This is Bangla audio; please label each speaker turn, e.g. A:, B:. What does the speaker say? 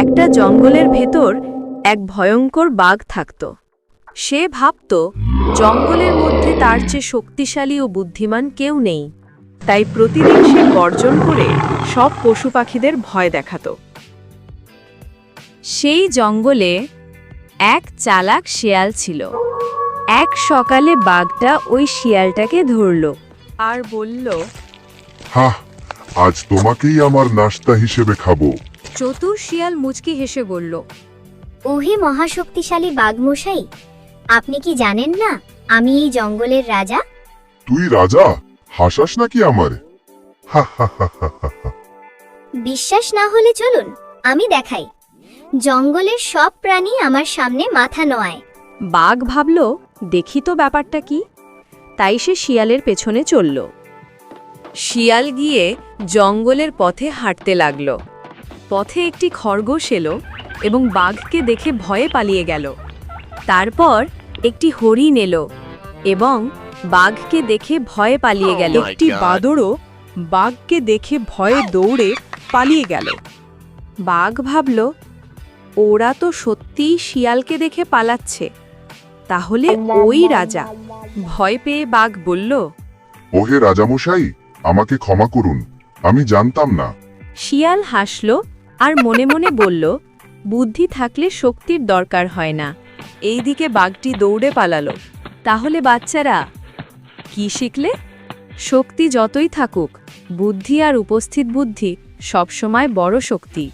A: একটা জঙ্গলের ভেতর এক ভয়ঙ্কর বাঘ থাকত। সে ভাবত জঙ্গলের মধ্যে তার চেয়ে শক্তিশালী ও বুদ্ধিমান কেউ নেই। তাই প্রতিদিন সে গর্জন করে সব পশু পাখিদের ভয় দেখাত। সেই জঙ্গলে এক চালাক শিয়াল ছিল। এক সকালে বাঘটা ওই শিয়ালটাকে ধরল আর বলল,
B: হাহ, আজ তোমাকেই আমার নাস্তা হিসেবে খাবো।
A: চতুর শিয়াল মুচকি হেসে বলল,
C: ওহে মহাশক্তিশালী বাঘমশাই, আপনি কি জানেন না আমি এই জঙ্গলের রাজা?
B: তুই রাজা? হাসাস নাকি আমার? হা হা হা হা হা হা।
C: বিশ্বাস না হলে চলুন আমি দেখাই। জঙ্গলের সব প্রাণী আমার সামনে মাথা নোয়ায়।
A: বাঘ ভাবল, দেখি তো ব্যাপারটা কি। তাই সে শিয়ালের পেছনে চলল। শিয়াল গিয়ে জঙ্গলের পথে হাঁটতে লাগল। পথে একটি খরগোশ এলো এবং বাঘকে দেখে ভয়ে পালিয়ে গেল। তারপর একটি হরিণ এলো এবং বাঘকে দেখে ভয়ে পালিয়ে গেল। একটি বাদুড়ও বাঘকে দেখে ভয়ে দৌড়ে পালিয়ে গেল। বাঘ ভাবল, ওরা তো সত্যিই শিয়ালকে দেখে পালাচ্ছে, তাহলে ওই রাজা। ভয় পেয়ে বাঘ বলল,
B: ওহে রাজামশাই, আমাকে ক্ষমা করুন, আমি জানতাম না।
A: শিয়াল হাসল আর মনে মনে বলল, বুদ্ধি থাকলে শক্তির দরকার হয় না। এইদিকে বাঘটি দৌড়ে পালালো। তাহলে বাচ্চারা কি শিখলে? শক্তি যতই থাকুক, বুদ্ধি আর উপস্থিত বুদ্ধি সবসময় বড় শক্তি।